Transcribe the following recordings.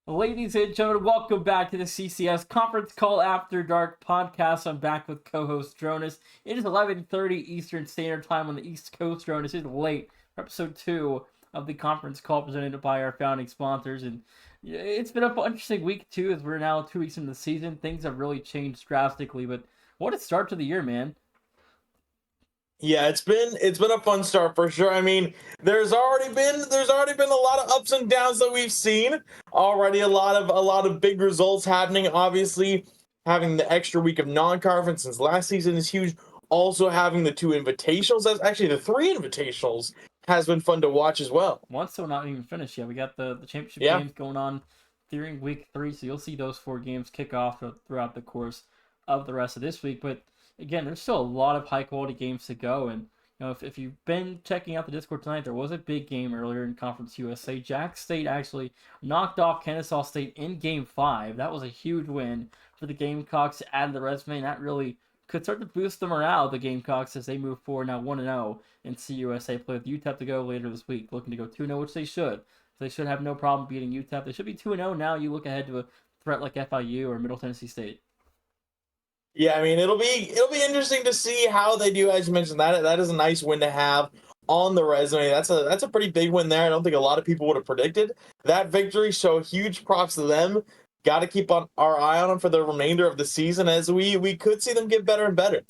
Ladies and gentlemen, welcome back to the CCS Conference Call After Dark podcast. I'm back with co-host Dronas. It is 11:30 Eastern Standard Time on the East Coast. Dronas is late for episode 2 of the conference call presented by our founding sponsors. And it's been an interesting week, too, as we're now 2 weeks into the season. Things have really changed drastically, but what a start to the year, man. Yeah, it's been a fun start for sure. I mean, there's already been a lot of ups and downs that we've seen. Already a lot of big results happening. Obviously, having the extra week of non-conference since last season is huge. Also having the two invitationals, that's actually the three invitationals, has been fun to watch as well. One still not even finished yet. We got the championship Yeah. games going on during week 3, so you'll see those 4 games kick off throughout the course of the rest of this week. But again, there's still a lot of high quality games to go. And if you've been checking out the Discord tonight, there was a big game earlier in Conference USA. Jack State actually knocked off Kennesaw State in Game 5. That was a huge win for the Gamecocks to add to the resume, and that really could start to boost the morale of the Gamecocks as they move forward now 1-0 in CUSA. Play with UTEP to go later this week, looking to go 2-0, which they should. So they should have no problem beating UTEP. They should be 2-0 now. You look ahead to a threat like FIU or Middle Tennessee State. Yeah, I mean it'll be interesting to see how they do. As you mentioned, that is a nice win to have on the resume. That's a pretty big win there. I don't think a lot of people would have predicted that victory. So huge props to them. Got to keep on our eye on them for the remainder of the season, as we could see them get better and better.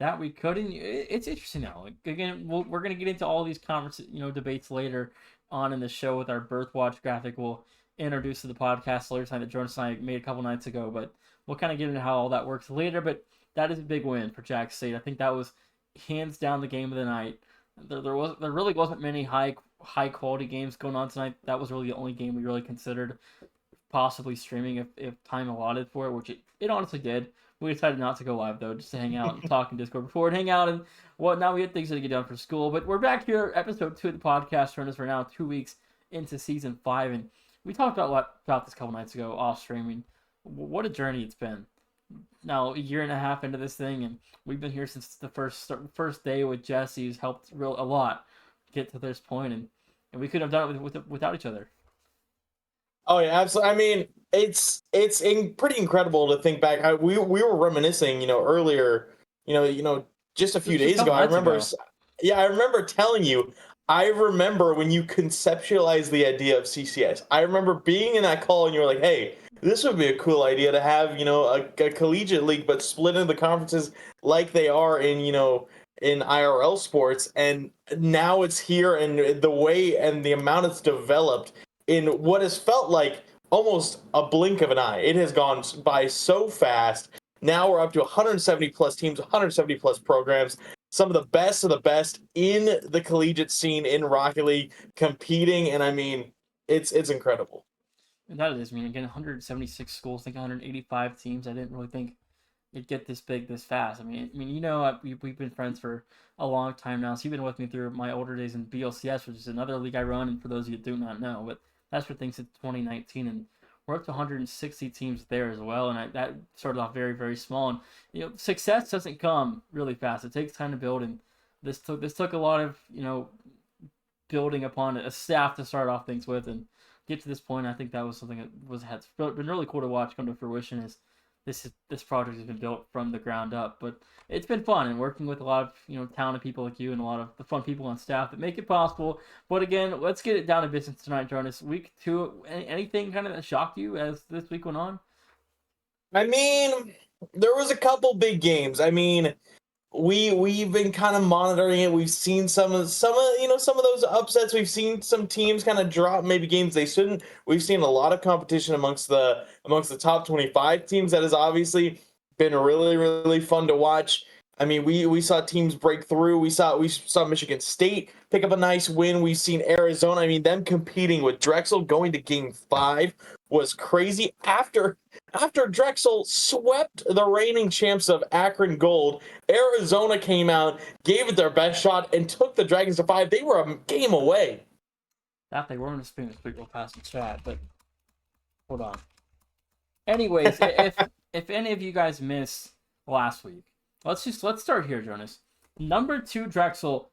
That we could, and it's interesting now. Like, again, we're going to get into all these conference debates later on in the show with our Birth Watch graphic. We'll introduce to the podcast later time that Jonas and I made a couple nights ago, but we'll kind of get into how all that works later. But that is a big win for Jack State. I think that was hands down the game of the night. There really wasn't many high quality games going on tonight. That was really the only game we really considered possibly streaming if time allotted for it, which it honestly did. We decided not to go live though, just to hang out and talk in Discord before and hang out and now we had things to get done for school. But we're back here, episode 2 of the podcast. We're now 2 weeks into season 5, and we talked a lot about this a couple nights ago off streaming. What a journey it's been. Now a year and a half into this thing, and we've been here since the first day with Jesse, who's helped a lot get to this point, and we couldn't have done it without each other. Oh yeah, absolutely. I mean, it's pretty incredible to think back. We were reminiscing, earlier, just a few Just a days ago. couple I nights remember, ago. yeah, I remember telling you. I remember when you conceptualized the idea of CCS. I remember being in that call and you were like, "Hey, this would be a cool idea to have, a collegiate league, but split into the conferences like they are in, in IRL sports." And now it's here, and the way and the amount it's developed in what has felt like almost a blink of an eye. It has gone by so fast. Now we're up to 170 plus teams, 170 plus programs. Some of the best in the collegiate scene in Rocket League competing, and I mean, it's incredible. And that is, I mean, again, 176 schools, I think 185 teams. I didn't really think it'd get this big this fast. We've been friends for a long time now. So you've been with me through my older days in BLCS, which is another league I run. And for those of you that do not know, but that's where things hit 2019, and we're up to 160 teams there as well. And that started off very, very small. And success doesn't come really fast. It takes time to build, and this took a lot of building upon a staff to start off things with and get to this point. I think that was something that has been really cool to watch come to fruition. Is this project has been built from the ground up, but it's been fun and working with a lot of talented people like you and a lot of the fun people on staff that make it possible. But again, let's get it down to business tonight, Jonas. Week 2, anything kind of that shocked you as this week went on? I mean, there was a couple big games. I mean, we've been kind of monitoring it. We've seen some of those upsets. We've seen some teams kind of drop maybe games they shouldn't. We've seen a lot of competition amongst the top 25 teams. That has obviously been really really fun to watch. I mean, we saw teams break through. We saw Michigan State pick up a nice win. We've seen Arizona. I mean, them competing with Drexel going to Game 5 was crazy. After Drexel swept the reigning champs of Akron Gold, Arizona came out, gave it their best shot, and took the Dragons to 5. They were a game away. That they were going to spin this quick real fast and chat, but hold on. Anyways, if any of you guys missed last week, let's start here, Jonas. Number 2 Drexel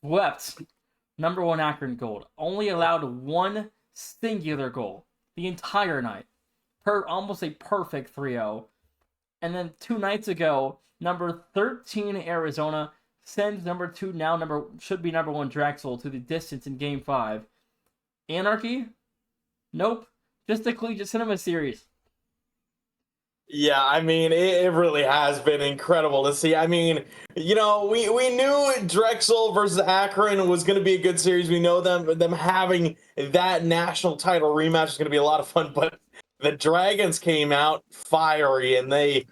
swept number 1 Akron Gold. Only allowed one singular goal. the entire night. Almost a perfect 3-0. And then 2 nights ago, number 13 Arizona sends number 2, now should be number 1 Drexel to the distance in game 5. Anarchy? Nope. Just a collegiate cinema series. Yeah, I mean, it really has been incredible to see. I mean, we knew Drexel versus Akron was going to be a good series. We know them having that national title rematch is going to be a lot of fun. But the Dragons came out fiery, and they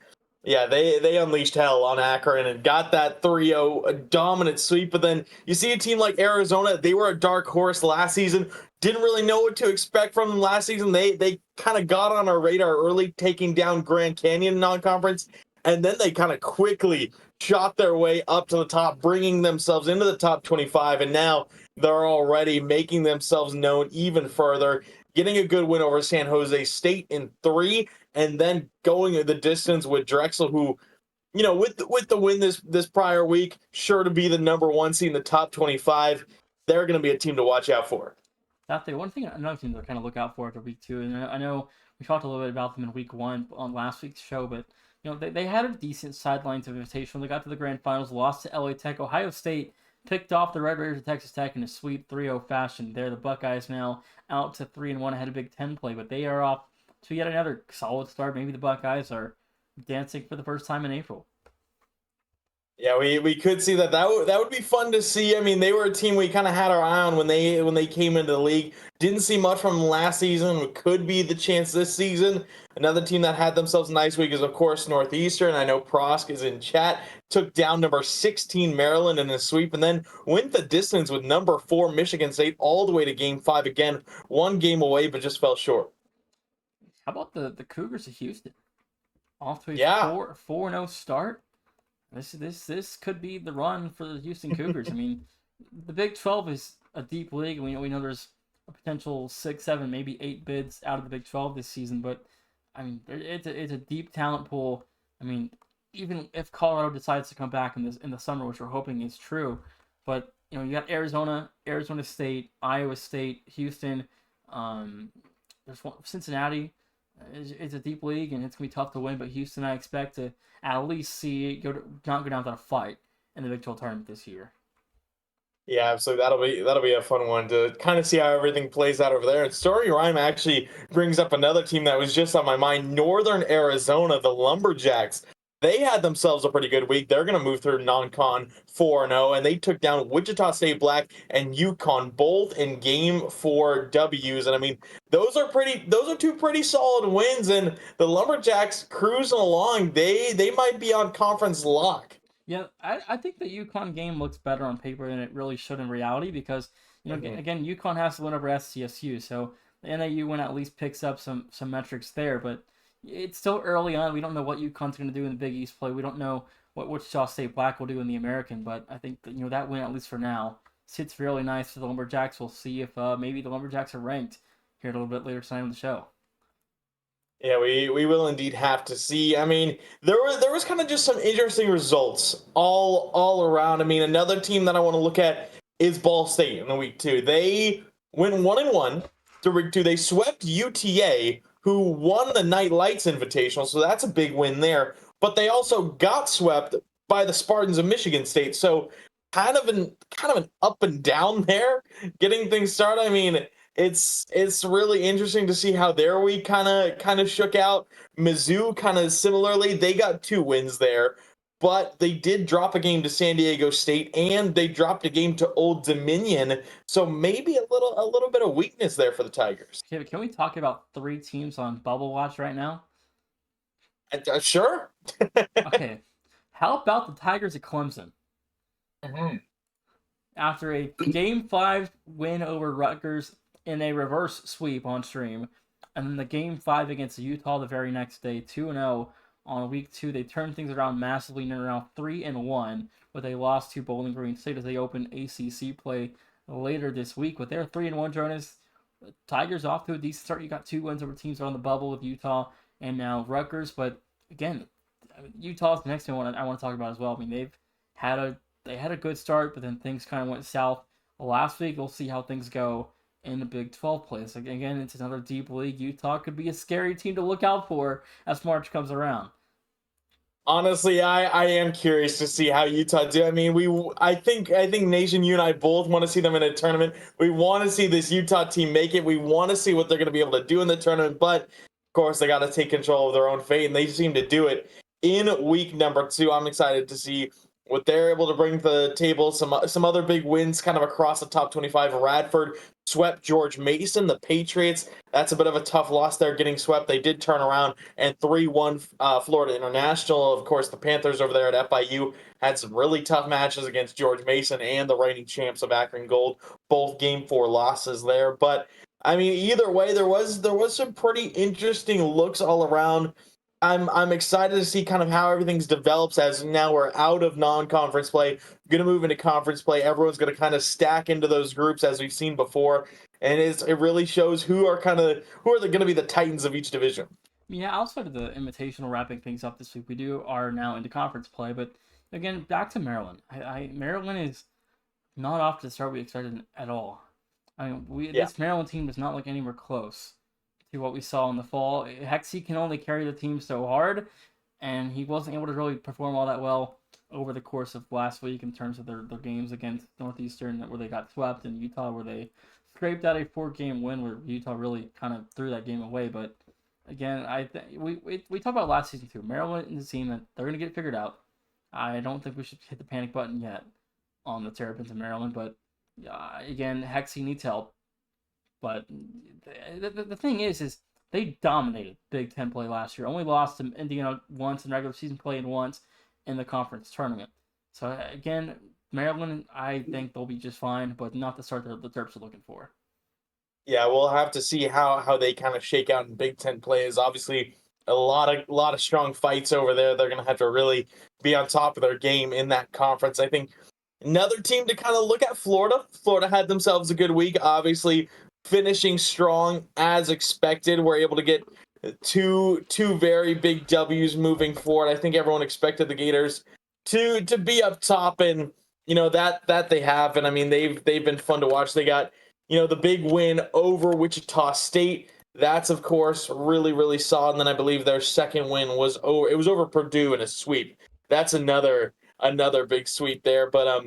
unleashed hell on Akron and got that 3-0 dominant sweep. But then you see a team like Arizona, they were a dark horse last season. Didn't really know what to expect from them last season. They kind of got on our radar early, taking down Grand Canyon non-conference, and then they kind of quickly shot their way up to the top, bringing themselves into the top 25, and now they're already making themselves known even further, getting a good win over San Jose State in 3, and then going the distance with Drexel, who, with the win this prior week, sure to be the number 1 seed in the top 25. They're going to be a team to watch out for. That's the one thing, another thing to kind of look out for after week 2. And I know we talked a little bit about them in week 1 on last week's show, but they had a decent sidelines of invitation. They got to the grand finals, lost to LA Tech. Ohio State picked off the Red Raiders of Texas Tech in a sweep 3-0 fashion. They're the Buckeyes now out to 3-1 ahead of Big Ten play, but they are off to yet another solid start. Maybe the Buckeyes are dancing for the first time in April. Yeah, we could see that would be fun to see. I mean, they were a team we kind of had our eye on when they came into the league. Didn't see much from them last season. Could be the chance this season. Another team that had themselves a nice week is, of course, Northeastern. I know Prosk is in chat. Took down number 16 Maryland in a sweep, and then went the distance with number 4 Michigan State all the way to game 5 again. 1 game away, but just fell short. How about the Cougars of Houston? Off to a Yeah. 4-0 start. This could be the run for the Houston Cougars. I mean, the Big 12 is a deep league. We know there's a potential 6, 7, maybe 8 bids out of the Big 12 this season, but I mean, it's a deep talent pool. I mean, even if Colorado decides to come back in the summer, which we're hoping is true, but you got Arizona, Arizona State, Iowa State, Houston. There's Cincinnati. It's a deep league and it's gonna be tough to win. But Houston, I expect to at least see not go down without a fight in the Big 12 tournament this year. Yeah, so that'll be a fun one to kind of see how everything plays out over there. And Story Rhyme actually brings up another team that was just on my mind, Northern Arizona, the Lumberjacks. They had themselves a pretty good week. They're going to move through non-con 4-0, and they took down Wichita State Black and UConn both in game 4 W's. And I mean, those are 2 pretty solid wins, and the Lumberjacks cruising along. They might be on conference lock. Yeah, I think the UConn game looks better on paper than it really should in reality because again UConn has to win over SCSU, so the NAU win at least picks up some metrics there, but it's still early on. We don't know what UConn's going to do in the Big East play. We don't know what Wichita State Black will do in the American, but I think that, that win, at least for now, sits really nice for the Lumberjacks. We'll see if maybe the Lumberjacks are ranked here a little bit later tonight on the show. Yeah, we will indeed have to see. I mean, there was kind of just some interesting results all around. I mean, another team that I want to look at is Ball State in the week 2. They went 1-1 to week 2. They swept UTA, who won the Night Lights Invitational, so that's a big win there. But they also got swept by the Spartans of Michigan State. So kind of an up and down there, getting things started. I mean, it's really interesting to see how their week kind of shook out. Mizzou kind of similarly, they got 2 wins there, but they did drop a game to San Diego State and they dropped a game to Old Dominion. So maybe a little bit of weakness there for the Tigers. Okay, can we talk about 3 teams on Bubble Watch right now? Sure. Okay, how about the Tigers at Clemson? Mm-hmm. After a Game 5 win over Rutgers in a reverse sweep on stream, and then the Game 5 against Utah the very next day, 2-0 on week 2. They turned things around massively and around 3-1 with a loss to Bowling Green State as they open ACC play later this week. But they're 3-1, Jonas. Tigers off to a decent start. You got 2 wins over teams on the bubble with Utah and now Rutgers. But again, Utah's the next one I want to talk about as well. I mean, they had a good start, but then things kind of went south last week. We'll see how things go in the Big 12 place. Like, again, it's another deep league. Utah could be a scary team to look out for as March comes around. Honestly, I am curious to see how Utah do. I mean, I think Nation, you and I both want to see them in a tournament. We want to see this Utah team make it. We want to see what they're going to be able to do in the tournament. But of course, they got to take control of their own fate, and they seem to do it in week number 2. I'm excited to see what they're able to bring to the table. Some other big wins, kind of across the top 25. Radford swept George Mason. The Patriots, that's a bit of a tough loss there, getting swept. They did turn around and 3-1 Florida International. Of course, the Panthers over there at FIU had some really tough matches against George Mason and the reigning champs of Akron Gold. Both game 4 losses there. But I mean, either way, there was some pretty interesting looks all around. I'm excited to see kind of how everything's develops as now we're out of non-conference play, going to move into conference play. Everyone's going to kind of stack into those groups as we've seen before, and it really shows who are going to be the titans of each division. Yeah, outside of the Invitational wrapping things up this week, we are now into conference play. But again, back to Maryland. Maryland is not off to the start we expected at all. I mean, Yeah. this Maryland team does not look anywhere close to what we saw in the fall. Hexie can only carry the team so hard, and he wasn't able to really perform all that well over the course of last week in terms of their games against Northeastern, where they got swept, and Utah, where they scraped out a 4-game win, where Utah really kind of threw that game away. But again, we talked about last season too. Maryland is a team that they're going to get figured out. I don't think we should hit the panic button yet on the Terrapins in Maryland, but again, Hexie needs help. But the thing is they dominated Big Ten play last year. Only lost to Indiana once in regular season play and once in the conference tournament. So again, Maryland, I think they'll be just fine, but not the start that the Terps are looking for. Yeah, we'll have to see how they kind of shake out in Big Ten plays. Obviously, a lot of strong fights over there. They're going to have to really be on top of their game in that conference. I think another team to kind of look at, Florida. Florida had themselves a good week. Obviously, finishing strong as expected. We're able to get two very big W's moving forward. I think everyone expected the Gators to be up top, and that they have. And I mean, they've been fun to watch. They got the big win over Wichita State. That's of course really really solid. And then I believe their second win was over Purdue in a sweep. That's another big sweep there. But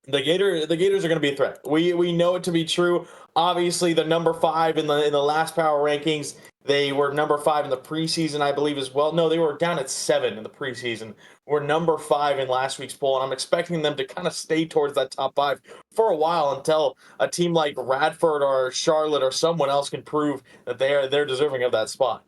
the Gators are going to be a threat. We know it to be true. Obviously, the number 5 in the last power rankings. They were number 5 in the preseason, I believe, as well. No, they were down at 7 in the preseason. We're number 5 in last week's poll, and I'm expecting them to kind of stay towards that top 5 for a while until a team like Radford or Charlotte or someone else can prove that they're deserving of that spot.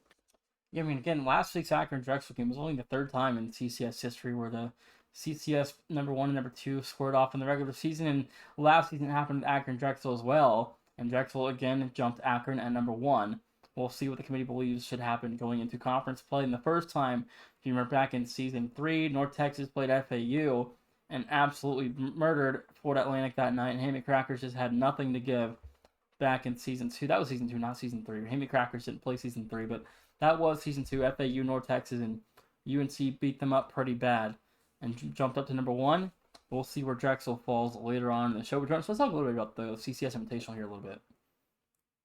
Yeah, I mean, again, last week's Akron Drexel game was only the third time in CCS history where the CCS number 1 and number 2 squared off in the regular season, and last season it happened at Akron Drexel as well. And Drexel again jumped Akron at number 1. We'll see what the committee believes should happen going into conference play. And the first time, if you remember back in season 3, North Texas played FAU and absolutely murdered Florida Atlantic that night, and Hammy Crackers just had nothing to give back in season 2. That was season 2, not season 3. Hammy Crackers didn't play season 3, but that was season 2. FAU, North Texas, and UNC beat them up pretty bad and jumped up to number 1. We'll see where Drexel falls later on in the show. So let's talk a little bit about the CCS Invitational here a little bit.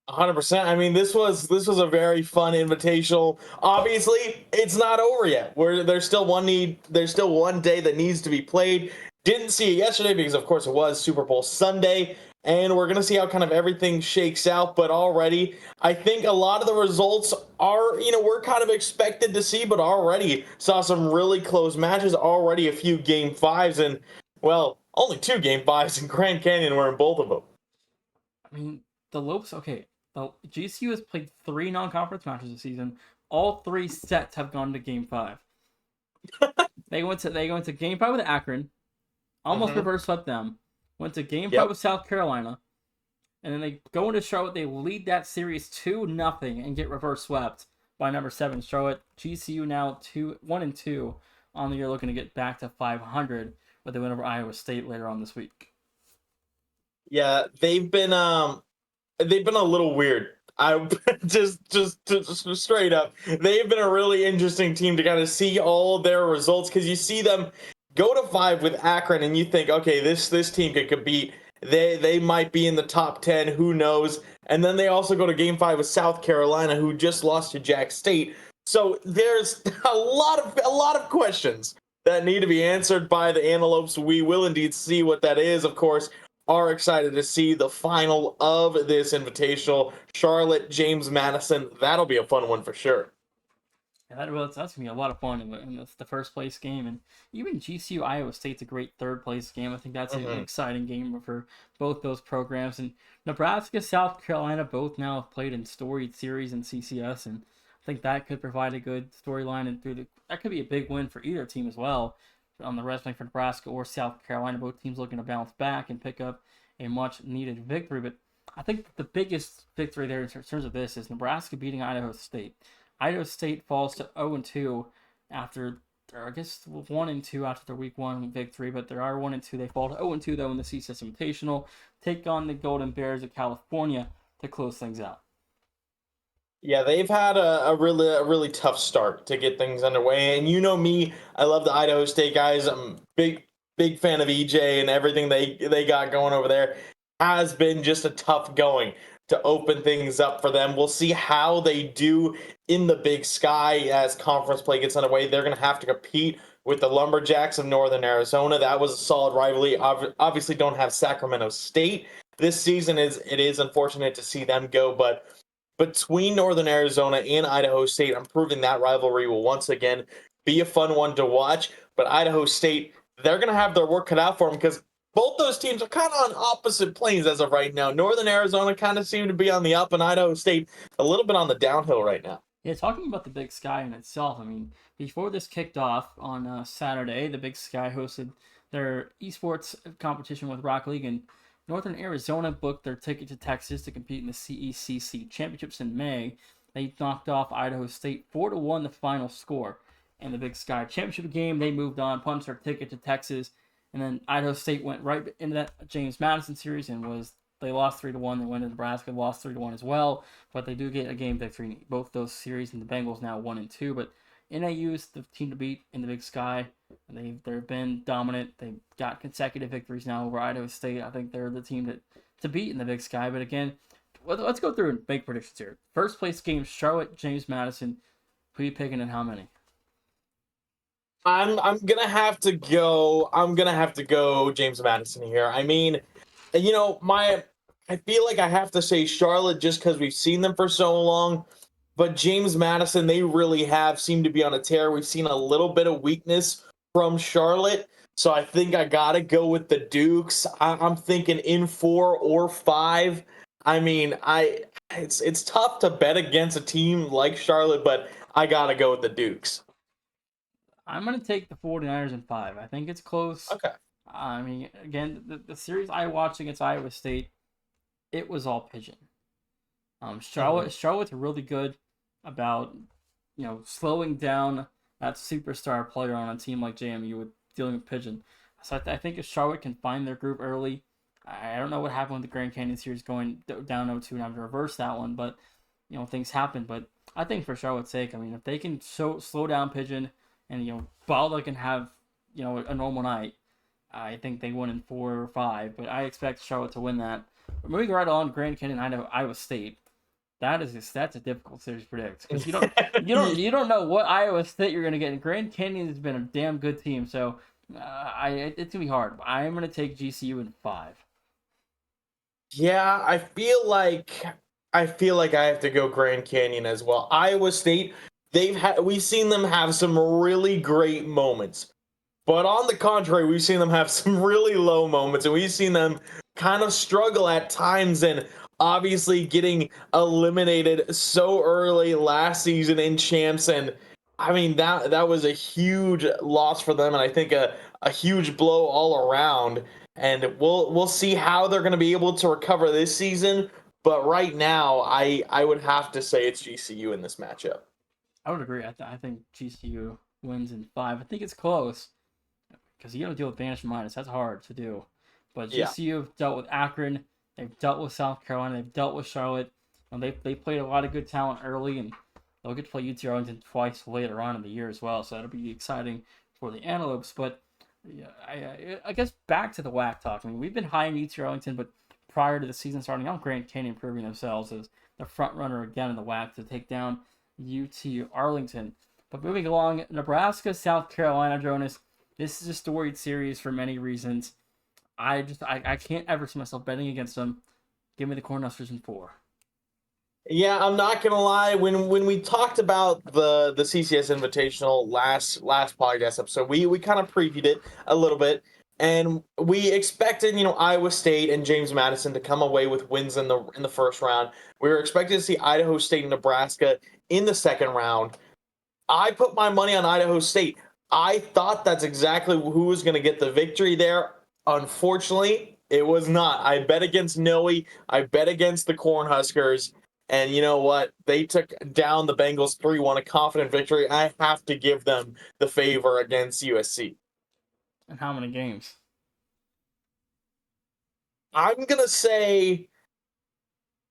100%. I mean, this was a very fun invitational. Obviously, it's not over yet. There's still one day that needs to be played. Didn't see it yesterday because, of course, it was Super Bowl Sunday, and we're gonna see how kind of everything shakes out. But already, I think a lot of the results are we're kind of expected to see, but already saw some really close matches. Already a few game 5s, and well, only 2 game 5s in Grand Canyon were in both of them. I mean, the Lopes, okay. The GCU has played 3 non-conference matches this season. All 3 sets have gone to game 5. They went to game 5 with Akron, almost reverse swept them. Went to game 5 with South Carolina, and then they go into Charlotte. They lead that series 2-0 and get reverse swept by number 7 Charlotte. GCU now 1-2 on the year, looking to get back to 500 with the win over Iowa State later on this week. Yeah, they've been a little weird. I just straight up, they've been a really interesting team to kind of see all their results, because you see them go to 5 with Akron and you think, okay, this team could compete. they might be in the top 10. Who knows? And then they also go to Game 5 with South Carolina, who just lost to Jack State. So there's a lot of questions that need to be answered by the Antelopes. We will indeed see what that is. Of course, are excited to see the final of this invitational. Charlotte, James Madison. That'll be a fun one for sure. Yeah, that's gonna be a lot of fun in the first place game, and even GCU Iowa State's a great third place game. I think that's an Hmm. exciting game for both those programs. And Nebraska, South Carolina both now have played in storied series in CCS, and I think that could provide a good storyline. And that could be a big win for either team as well. On the resume for Nebraska or South Carolina, both teams looking to bounce back and pick up a much needed victory. But I think the biggest victory there in terms of this is Nebraska beating Idaho State. Idaho State falls to 0-2 after, or I guess 1-2 after their week 1 victory, but there are 1-2. They fall to 0-2 though in the CCS Invitational. Take on the Golden Bears of California to close things out. Yeah, they've had a really tough start to get things underway. And you know me, I love the Idaho State guys. I'm big fan of EJ and everything they got going over there. Has been just a tough going to open things up for them. We'll see how they do in the Big Sky as conference play gets underway. They're going to have to compete with the Lumberjacks of Northern Arizona. That was a solid rivalry. Obviously, don't have Sacramento State this season. It is unfortunate to see them go, but between Northern Arizona and Idaho State, I'm proving that rivalry will once again be a fun one to watch. But Idaho State, they're going to have their work cut out for them because both those teams are kind of on opposite planes as of right now. Northern Arizona kind of seem to be on the up, and Idaho State a little bit on the downhill right now. Yeah, talking about the Big Sky in itself, I mean, before this kicked off on Saturday, the Big Sky hosted their esports competition with Rock League, and Northern Arizona booked their ticket to Texas to compete in the CECC championships in May. They knocked off Idaho State 4-1, the final score. In the Big Sky championship game, they moved on, punched their ticket to Texas, and then Idaho State went right into that James Madison series and they lost 3-1. They went to Nebraska, lost 3-1 as well, but they do get a game victory in both those series, and the Bengals now 1-2. But NAU is the team to beat in the Big Sky. They've been dominant. They've got consecutive victories now over Idaho State. I think they're the team to beat in the Big Sky. But again, let's go through and make predictions here. First place game: Charlotte, James Madison. Who are you picking and how many? I'm gonna have to go James Madison here. I mean, my I feel like I have to say Charlotte just because we've seen them for so long. But James Madison, they really have seemed to be on a tear. We've seen a little bit of weakness from Charlotte. So I think I gotta go with the Dukes. I'm thinking in 4 or 5. I mean, it's tough to bet against a team like Charlotte, but I gotta go with the Dukes. I'm going to take the 49ers in 5. I think it's close. Okay. I mean, again, the series I watched against Iowa State, it was all pigeon. Hmm. Charlotte's really good about slowing down that superstar player on a team like JMU with dealing with pigeon. So I think if Charlotte can find their group early, I don't know what happened with the Grand Canyon series going down 0-2 and having to reverse that one, but things happen. But I think for Charlotte's sake, I mean, if they can slow down pigeon and Balda can have a normal night, I think they win in 4 or 5. But I expect Charlotte to win that. But moving right on, Grand Canyon, Iowa State. That's a difficult series to predict because you don't know what Iowa State you're gonna get. And Grand Canyon has been a damn good team, so it's gonna be hard. I'm gonna take GCU in 5. Yeah, I feel like I have to go Grand Canyon as well. Iowa State, we've seen them have some really great moments. But on the contrary, we've seen them have some really low moments, and we've seen them kind of struggle at times. And obviously, getting eliminated so early last season in champs, and I mean that was a huge loss for them, and I think a huge blow all around. And we'll see how they're going to be able to recover this season. But right now, I would have to say it's GCU in this matchup. I would agree. I think GCU wins in 5. I think it's close because you got to deal with Banish Minus. That's hard to do. But Yeah. GCU have dealt with Akron. They've dealt with South Carolina. They've dealt with Charlotte. And they played a lot of good talent early, and they'll get to play UT Arlington twice later on in the year as well. So that'll be exciting for the Antelopes. But Yeah, I guess back to the whack talk. I mean, we've been high in UT Arlington, but prior to the season starting, I'm Grant Canyon proving themselves as the front runner again in the whack to take down UT Arlington. But moving along, Nebraska, South Carolina, Jonas. This is a storied series for many reasons. I can't ever see myself betting against them. Give me the Cornhuskers in four. Yeah, I'm not gonna lie. When we talked about the CCS Invitational last podcast episode, we kind of previewed it a little bit, and we expected Iowa State and James Madison to come away with wins in the first round. We were expecting to see Idaho State and Nebraska in the second round. I put my money on Idaho State. I thought that's exactly who was going to get the victory there. Unfortunately, it was not. I bet against Noe. I bet against the Cornhuskers. And you know what? They took down the Bengals 3-1, a confident victory. I have to give them the favor against USC. And how many games? I'm going to say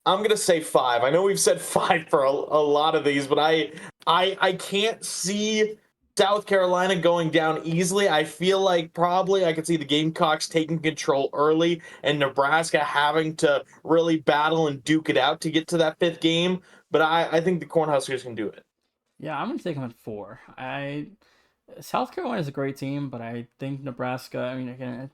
I'm gonna say 5. I know we've said 5 for a lot of these, but I can't see South Carolina going down easily. I feel like probably I could see the Gamecocks taking control early and Nebraska having to really battle and duke it out to get to that 5th game. But I think the Cornhuskers can do it. Yeah, I'm gonna take them at four. South Carolina is a great team, but I think Nebraska. I mean, again,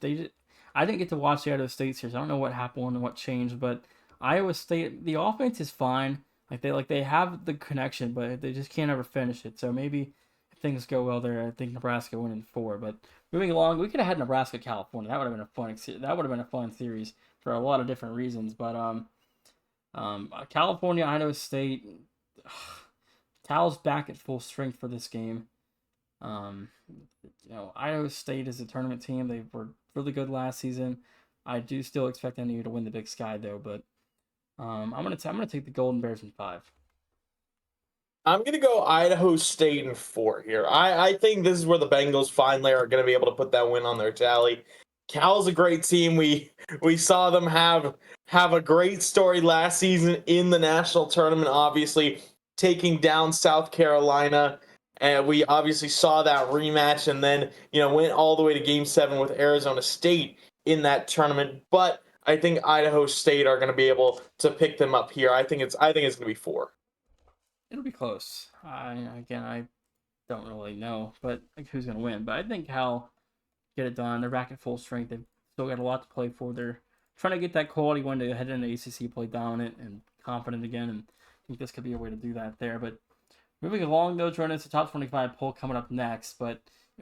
I didn't get to watch the Idaho State series. I don't know what happened and what changed, but Iowa State, the offense is fine. They have the connection, but they just can't ever finish it. So maybe if things go well there, I think Nebraska win in four. But moving along, we could have had Nebraska California. That would have been a fun. That would have been a fun series for a lot of different reasons. But California, Idaho State. Cal's back at full strength for this game. Um, Idaho State is a tournament team. They were really good last season. I do still expect NU to win the Big Sky though, but I'm gonna take the Golden Bears in five. I'm going to go Idaho State in 4 here. I think this is where the Bengals finally are going to be able to put that win on their tally. Cal's a great team. We saw them have a great story last season in the national tournament, obviously taking down South Carolina. And we obviously saw that rematch and then, went all the way to game 7 with Arizona State in that tournament. But I think Idaho State are going to be able to pick them up here. I think it's going to be 4. It'll be close. I don't really know, but like, who's gonna win? But I think Cal get it done. They're back at full strength. They've still got a lot to play for. They're trying to get that quality win to head into ACC, play dominant and confident again. And I think this could be a way to do that there. But moving along, though, Jordan, it's a top 25 poll coming up next. But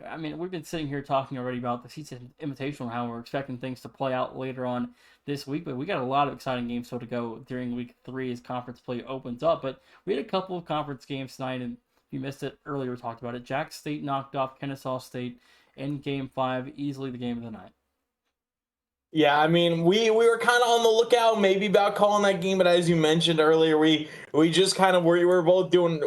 I mean, we've been sitting here talking already about the CC Invitational, how we're expecting things to play out later on this week. But we got a lot of exciting games still to go during week 3 as conference play opens up. But we had a couple of conference games tonight, and if you missed it earlier, we talked about it. Jack State knocked off Kennesaw State in game 5, easily the game of the night. Yeah, I mean, we were kind of on the lookout maybe about calling that game, but as you mentioned earlier, we just kind of we were both doing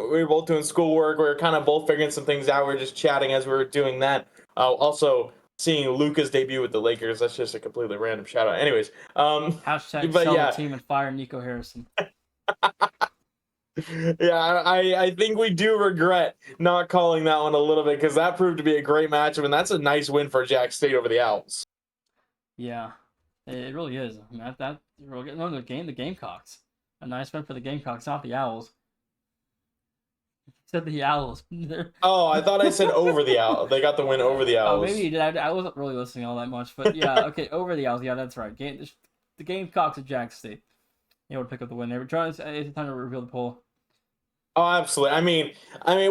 schoolwork. We were kind of both figuring some things out. We were just chatting as we were doing that. Also seeing Luka's debut with the Lakers. That's just a completely random shout out. Anyways, Hashtag but sell the yeah, team and fire Nico Harrison. yeah, I think we do regret not calling that one a little bit because that proved to be a great matchup, and that's a nice win for Jack State over the Owls. Yeah, it really is. I mean, that we're getting on the Gamecocks. A nice win for the Gamecocks, not the Owls. Said the Owls. Oh, I thought I said over the Owls. They got the win over the Oh, maybe Owls. you did. I wasn't really listening all that much, but yeah, okay, over the Owls. Yeah, that's right. The Gamecocks at Jack State. They would pick up the win there. But John, it's time to reveal the poll. Oh, absolutely. I mean,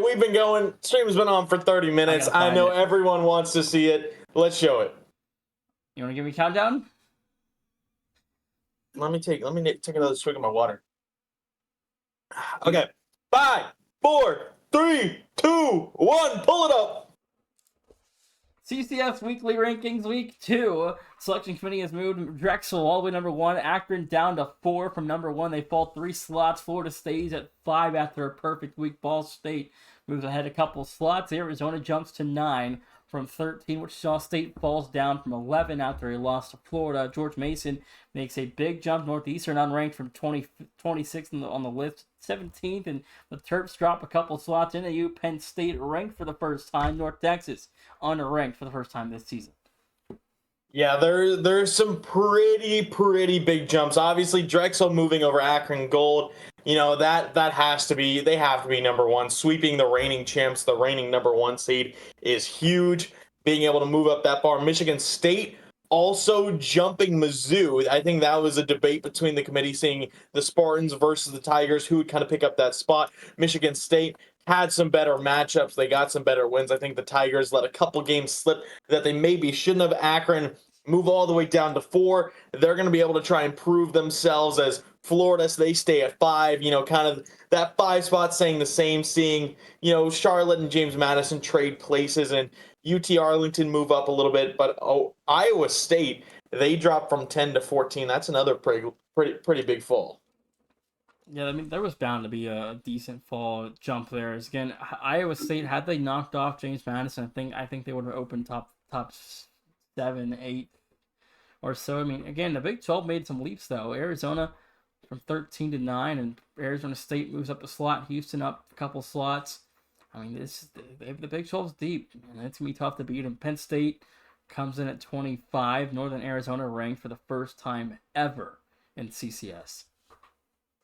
we've been going. Stream's been on for 30 I minutes. gotta I find know it. everyone wants to see it. Let's show it. You want to give me a countdown? Let me take another swig of my water. Okay, 5, 4, 3, 2, 1. Pull it up. CCS Weekly Rankings Week 2. Selection Committee has moved Drexel all the way to number 1. Akron down to 4 from number 1. They fall 3 slots. Florida stays at 5 after a perfect week. Ball State moves ahead a couple slots. Arizona jumps to 9 from 13. Wichita State falls down from 11 after a loss to Florida. George Mason makes a big jump. Northeastern unranked from 26 on the list 17th, and the Terps drop a couple slots into you. Penn State ranked for the first time. North Texas underranked for the first time this season. Yeah, there's some pretty big jumps. Obviously, Drexel moving over Akron Gold. That has to be, they have to be number one. Sweeping the reigning champs, the reigning number one seed is huge. Being able to move up that far. Michigan State also jumping Mizzou. I think that was a debate between the committee, seeing the Spartans versus the Tigers, who would kind of pick up that spot. Michigan State had some better matchups. They got some better wins. I think the Tigers let a couple games slip that they maybe shouldn't have. Akron move all the way down to 4. They're going to be able to try and prove themselves as Florida. So they stay at 5, kind of that 5 spot staying the same, seeing, Charlotte and James Madison trade places, and UT Arlington move up a little bit. But Iowa State, they drop from 10 to 14. That's another pretty big fall. Yeah, I mean, there was bound to be a decent fall jump there. As again, Iowa State, had they knocked off James Madison, I think they would have opened top 7, 8 or so. I mean, again, the Big 12 made some leaps though. Arizona from 13 to 9, and Arizona State moves up a slot. Houston up a couple slots. I mean, the Big 12's deep, and it's gonna be tough to beat. And Penn State comes in at 25. Northern Arizona ranked for the first time ever in CCS.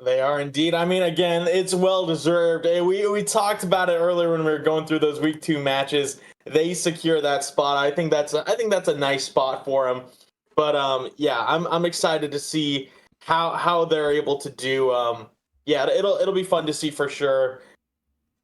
They are indeed. I mean, again, it's well deserved. We talked about it earlier when we were going through those week 2 matches. They secure that spot. I think that's a nice spot for them. But yeah, I'm excited to see how they're able to do. Yeah, it'll be fun to see for sure.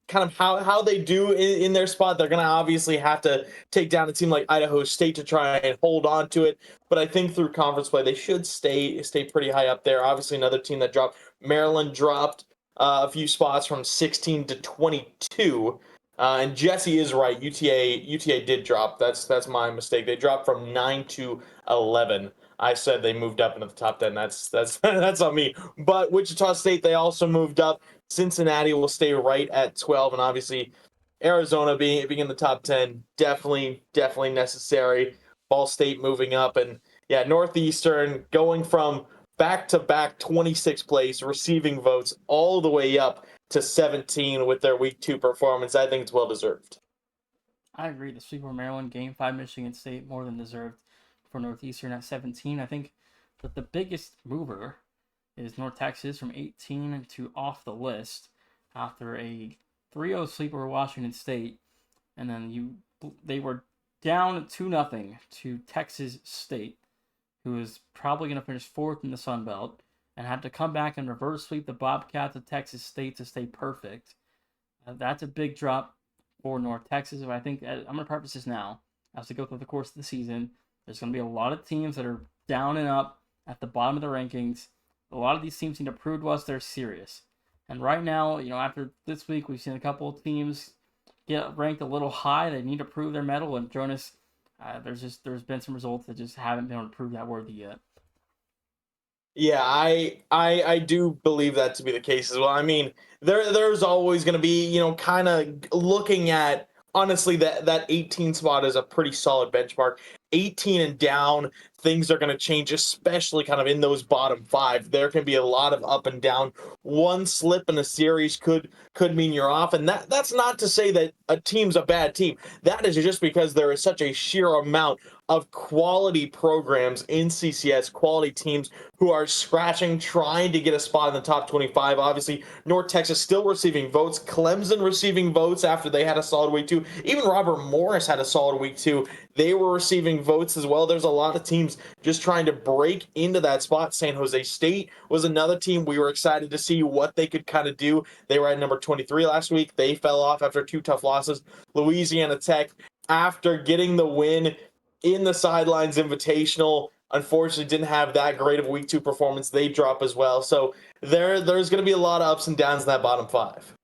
Kind of how they do in their spot. They're going to obviously have to take down a team like Idaho State to try and hold on to it. But I think through conference play, they should stay pretty high up there. Obviously, another team that dropped. Maryland dropped a few spots from 16 to 22. And Jesse is right. UTA did drop. That's my mistake. They dropped from 9 to 11. I said they moved up into the top 10. That's that's on me. But Wichita State, they also moved up. Cincinnati will stay right at 12, and obviously Arizona being in the top 10, definitely necessary. Ball State moving up, and yeah, Northeastern going from back-to-back 26th place, receiving votes all the way up to 17 with their week 2 performance. I think it's well deserved. I agree. The sweep of Maryland, Game 5, Michigan State, more than deserved for Northeastern at 17. I think that the biggest mover is North Texas from 18 to off the list after a 3-0 sweep over Washington State. And then they were down 2-0 to Texas State, who is probably going to finish 4th in the Sun Belt, and had to come back and reverse sweep the Bobcats of Texas State to stay perfect. That's a big drop for North Texas. But I think I'm going to preface this now. As we go through the course of the season, there's going to be a lot of teams that are down and up at the bottom of the rankings. A lot of these teams need to prove to us they're serious. And right now, after this week, we've seen a couple of teams get ranked a little high. They need to prove their mettle. And Dronas, there's been some results that just haven't been able to prove that worthy yet. Yeah, I do believe that to be the case as well. I mean, there's always going to be, kind of looking at, honestly, that 18 spot is a pretty solid benchmark. 18 and down, things are going to change, especially kind of in those bottom 5. There can be a lot of up and down. One slip in a series could mean you're off, and that's not to say that a team's a bad team. That is just because there is such a sheer amount of quality programs in CCS, quality teams who are scratching, trying to get a spot in the top 25. Obviously, North Texas still receiving votes. Clemson receiving votes after they had a solid week 2. Even Robert Morris had a solid week 2. They were receiving votes as well. There's a lot of teams just trying to break into that spot. San Jose State was another team we were excited to see what they could kind of do. They were at number 23 last week. They fell off after 2 tough losses. Louisiana Tech, after getting the win in the Sidelines Invitational, unfortunately didn't have that great of a week 2 performance. They drop as well. So there's going to be a lot of ups and downs in that bottom 5.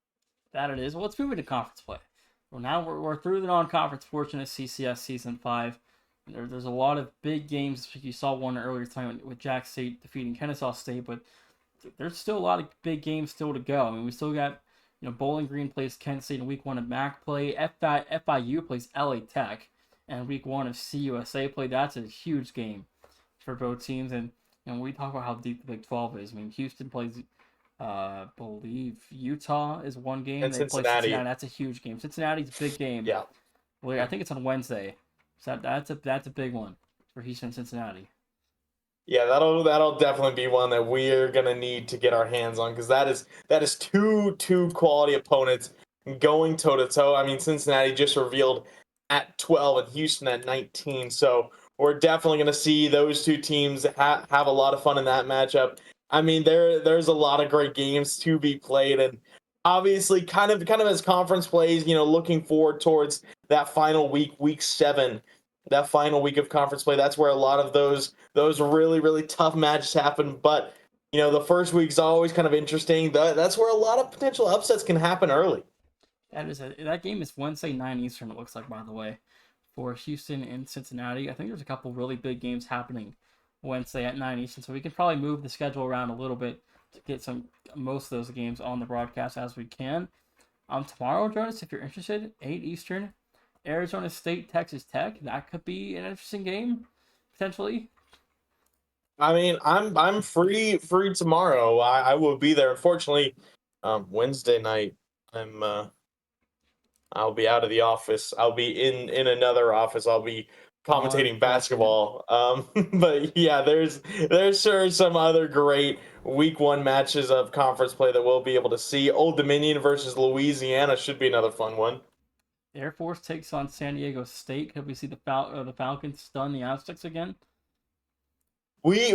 That it is. Well, let's move into conference play. Well, now we're through the non-conference portion of CCS Season 5. There's a lot of big games. You saw one earlier tonight with Jack State defeating Kennesaw State, but there's still a lot of big games still to go. I mean, we still got, Bowling Green plays Kent State in week 1 of MAC play. FIU plays LA Tech in week 1 of CUSA play. That's a huge game for both teams. And we talk about how deep the Big 12 is. I mean, Houston plays Believe Utah is one game. And They play Cincinnati. Cincinnati. That's a huge game. Cincinnati's a big game. Yeah. Well, I think it's on Wednesday. So that's a big one for Houston and Cincinnati. Yeah, that'll definitely be one that we're gonna need to get our hands on because that is two quality opponents going toe to toe. I mean, Cincinnati just revealed at 12 and Houston at 19, so we're definitely gonna see those two teams have a lot of fun in that matchup. I mean, there's a lot of great games to be played, and obviously, kind of as conference plays, looking forward towards that final week, week 7, that final week of conference play. That's where a lot of those really really tough matches happen. But the first week's always kind of interesting. That's where a lot of potential upsets can happen early. That game is Wednesday 9 Eastern. It looks like, by the way, for Houston and Cincinnati. I think there's a couple really big games happening Wednesday at 9 Eastern. So we can probably move the schedule around a little bit to get most of those games on the broadcast as we can. Tomorrow, Jonas, if you're interested, 8 Eastern, Arizona State, Texas Tech. That could be an interesting game potentially. I mean, I'm free tomorrow. I will be there. Unfortunately, Wednesday night, I'll be out of the office. I'll be in another office. I'll be commentating Unfortunate. basketball. But yeah, there's sure some other great week 1 matches of conference play that we'll be able to see. Old Dominion versus Louisiana should be another fun one. Air Force takes on San Diego State. Could we see the Falcons stun the Aztecs again? We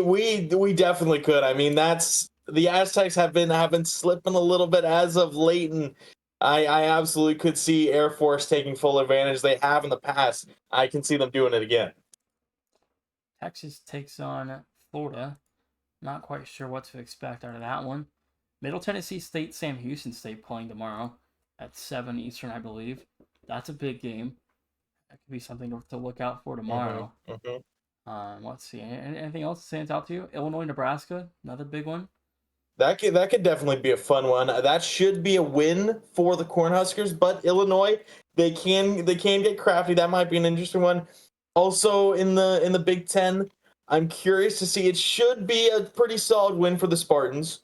definitely could. I mean, that's the Aztecs have been slipping a little bit as of late, and I absolutely could see Air Force taking full advantage. They have in the past. I can see them doing it again. Texas takes on Florida. Not quite sure what to expect out of that one. Middle Tennessee State, Sam Houston State playing tomorrow at 7 Eastern, I believe. That's a big game. That could be something to look out for tomorrow. Hmm. Let's see. Anything else that stands out to you? Illinois, Nebraska, another big one. That could definitely be a fun one. That should be a win for the Cornhuskers, but Illinois, they can get crafty. That might be an interesting one. Also in the Big Ten, I'm curious to see. It should be a pretty solid win for the Spartans,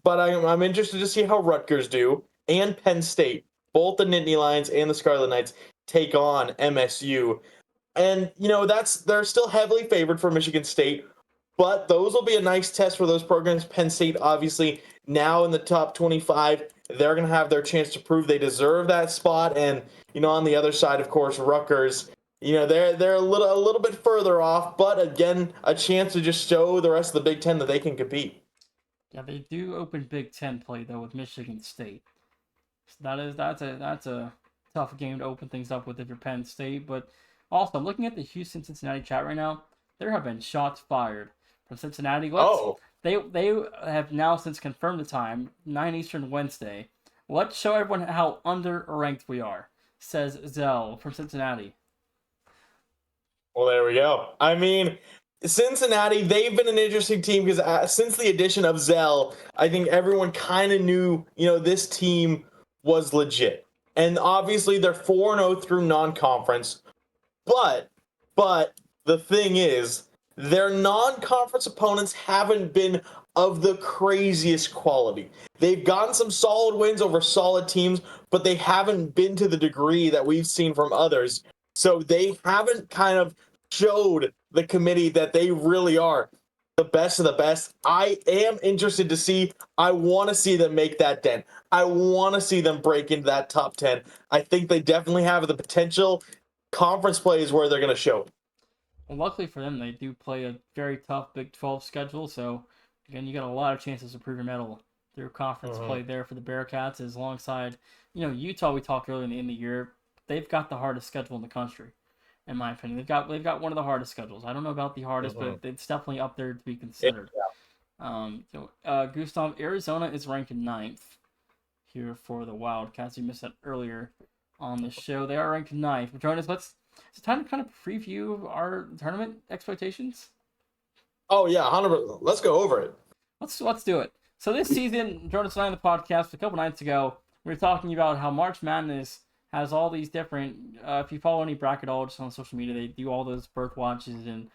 but I'm interested to see how Rutgers do and Penn State, both the Nittany Lions and the Scarlet Knights, take on MSU. And they're still heavily favored for Michigan State, but those will be a nice test for those programs. Penn State, obviously, now in the top 25, they're going to have their chance to prove they deserve that spot. And on the other side, of course, Rutgers, they're a little bit further off, but again, a chance to just show the rest of the Big Ten that they can compete. Yeah, they do open Big Ten play though with Michigan State. So that's a tough game to open things up with if you're Penn State. But also, I'm looking at the Houston Cincinnati chat right now. There have been shots fired from Cincinnati. Oh, They have now since confirmed the time 9 Eastern Wednesday. Let's show everyone how underranked we are, says Zell from Cincinnati. well, there we go. I mean, Cincinnati, they've been an interesting team because since the addition of Zell, I think everyone kind of knew, this team was legit. And obviously, they're 4-0 through non-conference. But, but the thing is, their non-conference opponents haven't been of the craziest quality. They've gotten some solid wins over solid teams, but they haven't been to the degree that we've seen from others. So they haven't kind of showed the committee that they really are the best of the best. I am interested to see. I want to see them make that dent. I want to see them break into that top 10. I think they definitely have the potential. Conference play is where they're going to show. Well, luckily for them, they do play a very tough Big 12 schedule. So, again, you got a lot of chances to prove your medal through conference play there for the Bearcats. As alongside, Utah, we talked earlier in the year, they've got the hardest schedule in the country, in my opinion. They've got one of the hardest schedules. I don't know about the hardest, but it's definitely up there to be considered. Gustav, Arizona is ranked ninth here for the Wildcats. You missed that earlier on the show. They are ranked ninth. But join us. It's time to kind of preview our tournament expectations. Oh yeah, 100%. Let's go over it. Let's do it. So this season, Jonas and I on the podcast a couple nights ago, we were talking about how March Madness has all these different. If you follow any bracketologists on social media, they do all those birth watches and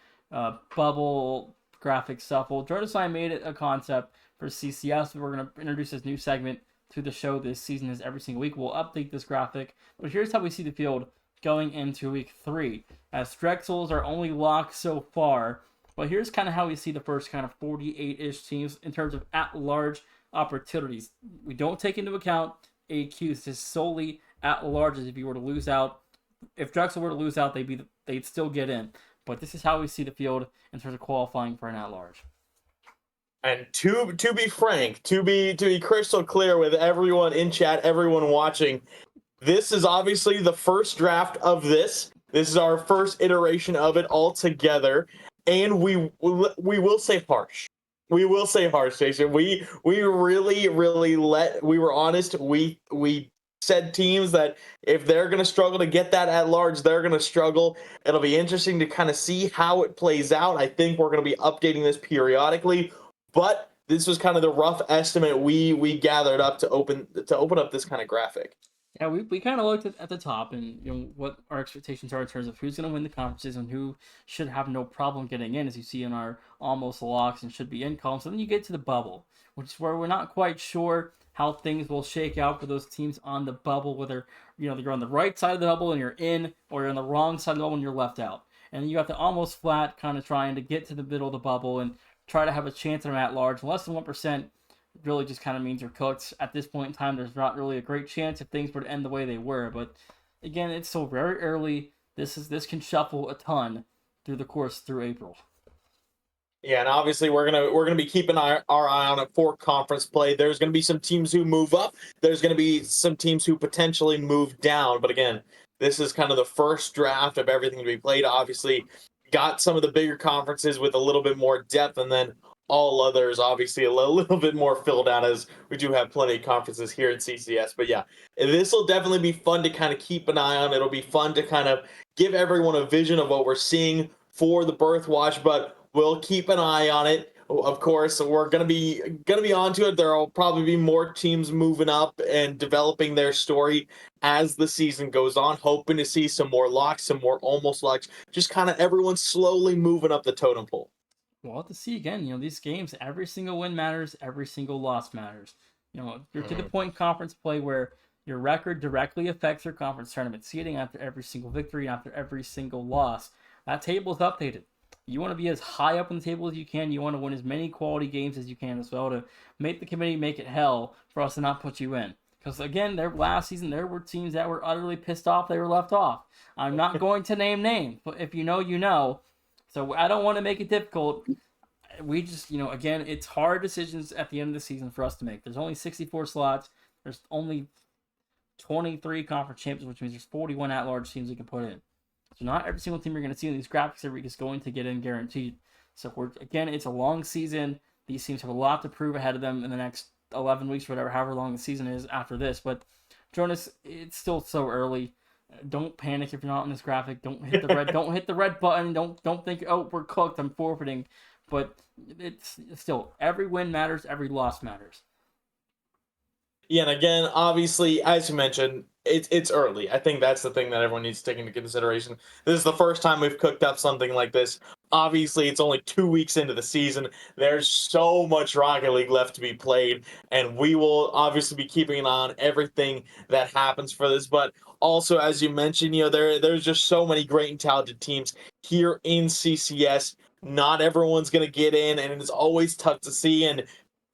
bubble graphic stuff. Well, Dronas and I made it a concept for CCS. We're going to introduce this new segment to the show this season is every single week. We'll update this graphic. But here's how we see the field going into week 3. As Drexels are only locked so far. But here's kind of how we see the first kind of 48-ish teams in terms of at-large opportunities. We don't take into account AQs, just solely at-larges. If you were to lose out, if Drexel were to lose out, they'd still get in. But this is how we see the field in terms of qualifying for an at-large. And to be frank, to be crystal clear with everyone in chat, everyone watching, this is obviously the first draft of this. This is our first iteration of it all together, and we will say harsh. We will say harsh, Jason. We really we were honest. We said teams that if they're going to struggle to get that at large, they're going to struggle. It'll be interesting to kind of see how it plays out. I think we're going to be updating this periodically, but this was kind of the rough estimate we gathered up to open up this kind of graphic. Yeah, we kind of looked at the top and what our expectations are in terms of who's going to win the conferences and who should have no problem getting in, as you see in our almost locks and should be in columns. So then you get to the bubble, which is where we're not quite sure how things will shake out for those teams on the bubble, whether you're on the right side of the bubble and you're in, or you're on the wrong side of the bubble and you're left out. And you have to almost flat kind of trying to get to the middle of the bubble and try to have a chance at them at large. Less than 1%. Really just kind of means you're cooked. At this point in time, there's not really a great chance if things were to end the way they were. But again, it's still very early. This can shuffle a ton through the course through April. Yeah, and obviously we're gonna be keeping our eye on it for conference play. There's gonna be some teams who move up. There's gonna be some teams who potentially move down. But again, this is kind of the first draft of everything to be played. Obviously, got some of the bigger conferences with a little bit more depth, and then all others obviously a little bit more filled out, as we do have plenty of conferences here in CCS. But yeah, this will definitely be fun to kind of keep an eye on. It'll be fun to kind of give everyone a vision of what we're seeing for the Birth Watch, but we'll keep an eye on it. Of course, we're gonna be onto it. There'll probably be more teams moving up and developing their story as the season goes on, hoping to see some more locks, some more almost locks, just kind of everyone slowly moving up the totem pole. We'll have to see again. These games, every single win matters, every single loss matters. You're to the point in conference play where your record directly affects your conference tournament seeding after every single victory, after every single loss. That table is updated. You want to be as high up on the table as you can. You want to win as many quality games as you can as well to make the committee make it hell for us to not put you in. Because again, last season there were teams that were utterly pissed off they were left off. I'm not going to name names, but if you know, you know. So I don't want to make it difficult. We just, again, it's hard decisions at the end of the season for us to make. There's only 64 slots. There's only 23 conference champions, which means there's 41 at-large teams we can put in. So not every single team you're going to see in these graphics every week is going to get in guaranteed. So again, it's a long season. These teams have a lot to prove ahead of them in the next 11 weeks, whatever, however long the season is after this. But Jonas, it's still so early. Don't panic if you're not on this graphic. Don't hit the red. Don't hit the red button. Don't think, oh, we're cooked, I'm forfeiting. But it's still, every win matters. Every loss matters. Yeah, and again, obviously, as you mentioned, it's early. I think that's the thing that everyone needs to take into consideration. This is the first time we've cooked up something like this. Obviously, it's only 2 weeks into the season. There's so much Rocket League left to be played, and we will obviously be keeping an eye on everything that happens for this. But also, as you mentioned, there's just so many great and talented teams here in CCS. Not everyone's going to get in, and it's always tough to see. And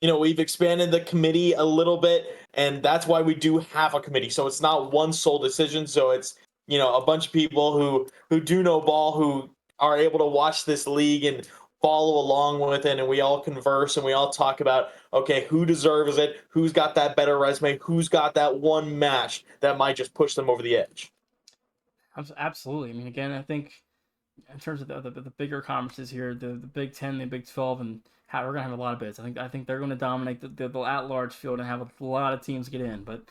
we've expanded the committee a little bit, and that's why we do have a committee. So it's not one sole decision. So it's, a bunch of people who do know ball, who are able to watch this league and follow along with it. And we all converse and we all talk about, okay, who deserves it? Who's got that better resume? Who's got that one match that might just push them over the edge? Absolutely. I mean, again, I think in terms of the bigger conferences here, the Big 10, the Big 12, and how we're gonna have a lot of bids. I think they're gonna dominate the at-large field and have a lot of teams get in. But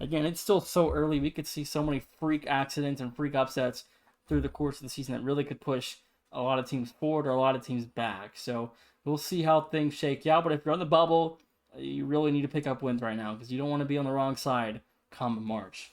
again, it's still so early. We could see so many freak accidents and freak upsets through the course of the season that really could push a lot of teams forward or a lot of teams back. So we'll see how things shake out. But if you're on the bubble, you really need to pick up wins right now because you don't want to be on the wrong side come March.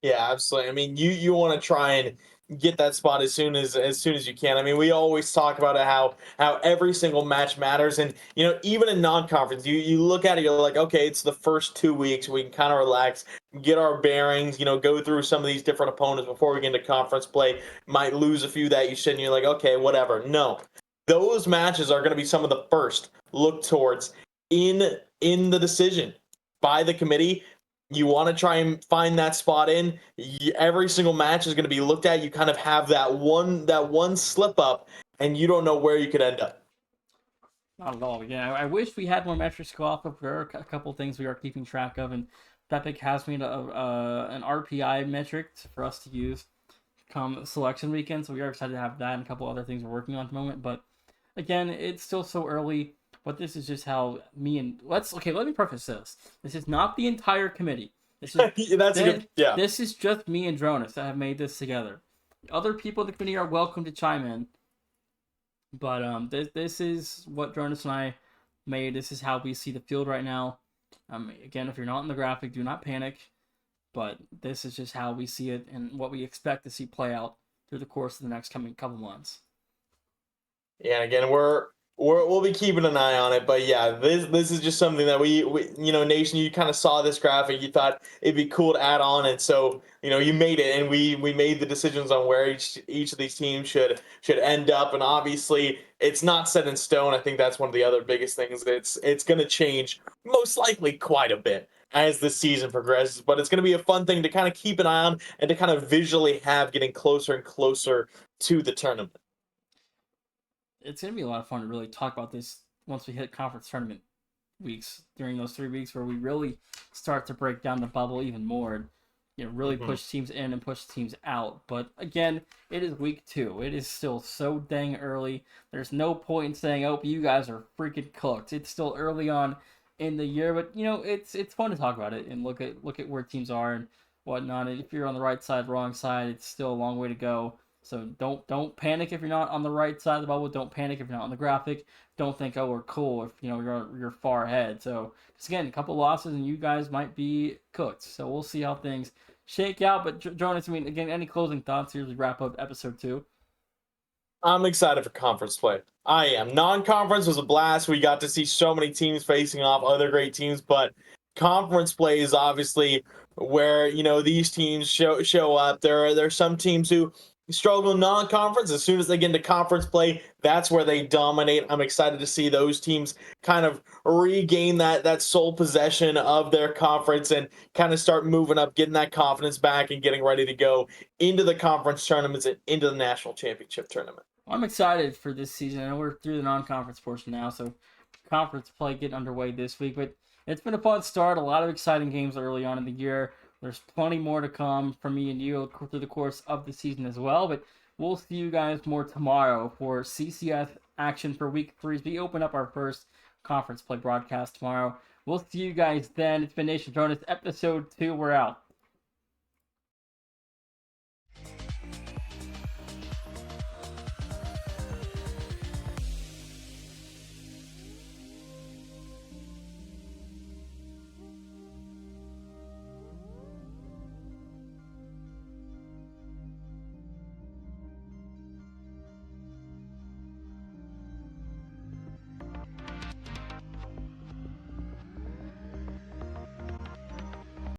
Yeah, absolutely. I mean, you want to try and get that spot as soon as you can. I mean, we always talk about how every single match matters, and even in non-conference, you look at it, you're like, okay, it's the first 2 weeks, we can kind of relax, get our bearings, go through some of these different opponents before we get into conference play. Might lose a few that you shouldn't. You're like, okay, whatever. No, those matches are going to be some of the first look towards in the decision by the committee. You want to try and find that spot in. Every single match is going to be looked at. You kind of have that one slip up, and you don't know where you could end up. Not at all. Yeah, I wish we had more metrics to go off of. There are a couple things we are keeping track of, and Epic has made an RPI metric for us to use come selection weekend. So we are excited to have that and a couple other things we're working on at the moment. But again, it's still so early. But this is just how me and let me preface this. This is not the entire committee. This is That's a good, yeah. This is just me and Dronas that have made this together. Other people in the committee are welcome to chime in. But this is what Dronas and I made. This is how we see the field right now. Again, if you're not in the graphic, do not panic. But this is just how we see it and what we expect to see play out through the course of the next coming couple months. Yeah, and again, we'll be keeping an eye on it, but yeah, this is just something that we Nation, you kind of saw this graphic, you thought it'd be cool to add on, and so you made it, and we made the decisions on where each of these teams should end up, and obviously it's not set in stone. I think that's one of the other biggest things. It's going to change most likely quite a bit as the season progresses, but it's going to be a fun thing to kind of keep an eye on and to kind of visually have getting closer and closer to the tournament. It's going to be a lot of fun to really talk about this once we hit conference tournament weeks, during those 3 weeks where we really start to break down the bubble even more and really push teams in and push teams out. But again, it is week 2. It is still so dang early. There's no point in saying, oh, you guys are freaking cooked. It's still early on in the year, but it's fun to talk about it and look at where teams are and whatnot. And if you're on the right side, wrong side, it's still a long way to go. So don't panic if you're not on the right side of the bubble. Don't panic if you're not on the graphic. Don't think, oh, we're cool if you're far ahead. So just again, a couple losses and you guys might be cooked. So we'll see how things shake out. But Jonas, I mean, again, any closing thoughts here as we wrap up episode 2? I'm excited for conference play. I am. Non-conference was a blast. We got to see so many teams facing off other great teams, but conference play is obviously where these teams show up. There are some teams who struggle in non-conference. As soon as they get into conference play, that's where they dominate. I'm excited to see those teams kind of regain that sole possession of their conference and kind of start moving up, getting that confidence back and getting ready to go into the conference tournaments and into the national championship tournament. I'm excited for this season. I know we're through the non-conference portion now, so conference play getting underway this week. But it's been a fun start. A lot of exciting games early on in the year. There's plenty more to come from me and you through the course of the season as well. But we'll see you guys more tomorrow for CCF action for week 3 as we open up our first conference play broadcast tomorrow. We'll see you guys then. It's been Nation Dronas, episode 2. We're out.